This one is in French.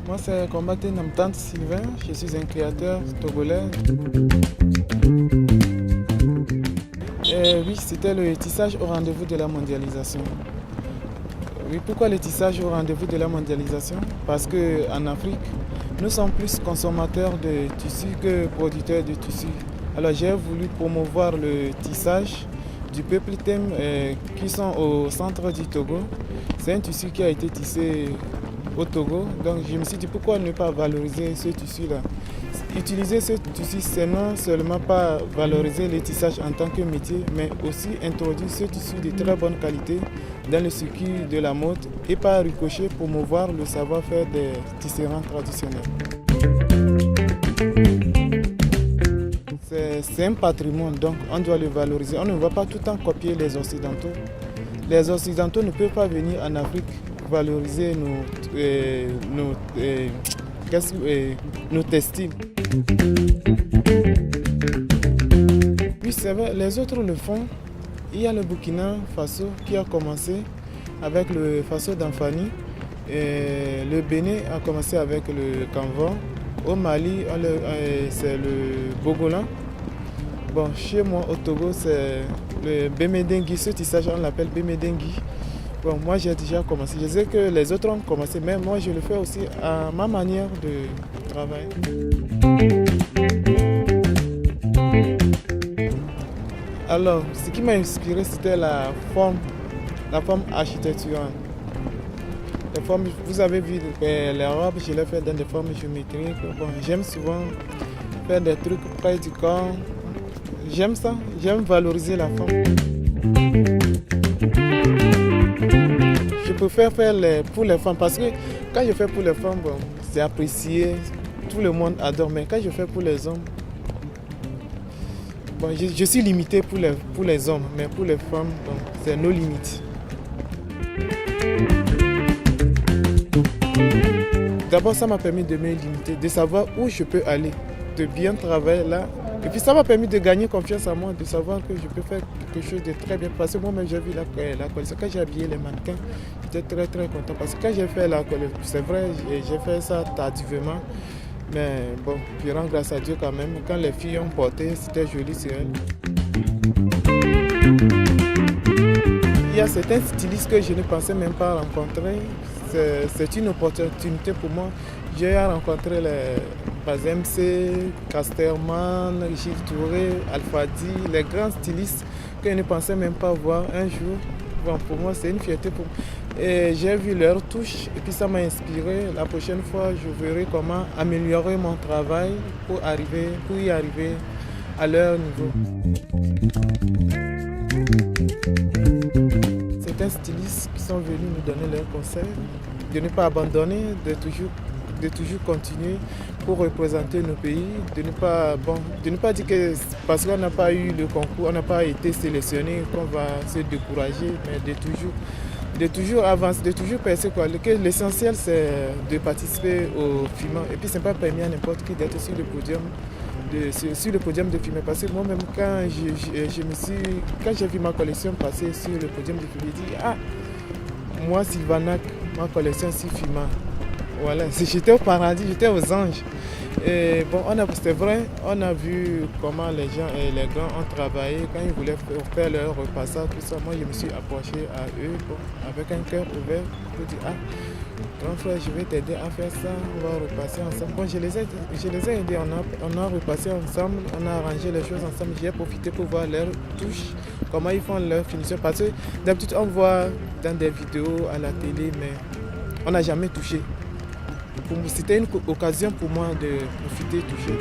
Moi, c'est Combatté Namtante Sylvain, je suis un créateur togolais. Oui, c'était le tissage au rendez-vous de la mondialisation. Oui, pourquoi le tissage au rendez-vous de la mondialisation? Parce qu'en Afrique, nous sommes plus consommateurs de tissus que producteurs de tissus. Alors j'ai voulu promouvoir le tissage du peuple Tem qui sont au centre du Togo. C'est un tissu qui a été tissé au Togo, donc je me suis dit pourquoi ne pas valoriser ce tissu-là. Utiliser ce tissu, c'est non seulement pas valoriser le tissage en tant que métier, mais aussi introduire ce tissu de très bonne qualité dans le circuit de la mode et par ricochet promouvoir le savoir-faire des tisserands traditionnels. C'est un patrimoine, donc on doit le valoriser. On ne va pas tout le temps copier les Occidentaux. Les Occidentaux ne peuvent pas venir en Afrique valoriser nos textiles. Puis c'est vrai, les autres le font. Il y a le Burkina Faso qui a commencé avec le Faso d'Anfani. Le Bénin a commencé avec le Kanvan. Au Mali, c'est le Bogolan. Bon, chez moi, au Togo, c'est le Bémédengui. Ce tissage, on l'appelle Bémédengui. Bon, moi, j'ai déjà commencé. Je sais que les autres ont commencé, mais moi, je le fais aussi à ma manière de travailler. Alors, ce qui m'a inspiré, c'était la forme architecturale. Les formes, vous avez vu les robes, je les fais dans des formes géométriques. Bon, j'aime souvent faire des trucs près du corps. J'aime ça, j'aime valoriser la forme. Je préfère faire pour les femmes parce que quand je fais pour les femmes, bon, c'est apprécié, tout le monde adore. Mais quand je fais pour les hommes, bon, je suis limité pour les hommes, mais pour les femmes, bon, c'est nos limites. D'abord, ça m'a permis de me limiter, de savoir où je peux aller, de bien travailler là. Et puis ça m'a permis de gagner confiance en moi, de savoir que je peux faire quelque chose de très bien. Parce que moi-même, j'ai vu la collection. Quand j'ai habillé les mannequins, j'étais très très content. Parce que quand j'ai fait la collection, c'est vrai, j'ai fait ça tardivement. Mais bon, je rends grâce à Dieu quand même. Quand les filles ont porté, c'était joli sur elles. Il y a certains stylistes que je ne pensais même pas rencontrer. C'est une opportunité pour moi. J'ai rencontré les MC, Casterman, Gilles Touré, Alfadi, les grands stylistes que je ne pensais même pas voir un jour. Bon, pour moi, c'est une fierté pour moi. Et j'ai vu leurs touches et puis ça m'a inspiré. La prochaine fois, je verrai comment améliorer mon travail pour y arriver à leur niveau. Certains stylistes qui sont venus nous donner leurs conseils, de ne pas abandonner, de toujours continuer pour représenter nos pays, de ne pas dire que parce qu'on n'a pas eu le concours, on n'a pas été sélectionné, qu'on va se décourager, mais de toujours avancer, de toujours percer. L'essentiel, c'est de participer au FIMA. Et puis, ce n'est pas permis à n'importe qui d'être sur le podium. Sur le podium de FIMA. Parce que moi-même, quand j'ai vu ma collection passer sur le podium de FIMA, j'ai dit, moi, Sylvanac, ma collection sur FIMA. Voilà, j'étais au paradis, j'étais aux anges. Et bon, c'est vrai, on a vu comment les gens et les grands ont travaillé quand ils voulaient faire leur repassage, tout ça. Moi, je me suis approché à eux avec un cœur ouvert pour dire, grand frère, je vais t'aider à faire ça, on va repasser ensemble. Bon, je les ai aidés, on a repassé ensemble, on a arrangé les choses ensemble. J'ai profité pour voir leurs touches, comment ils font leur finition. Parce que d'habitude, on voit dans des vidéos à la télé, mais on n'a jamais touché. C'était une occasion pour moi de profiter, toucher.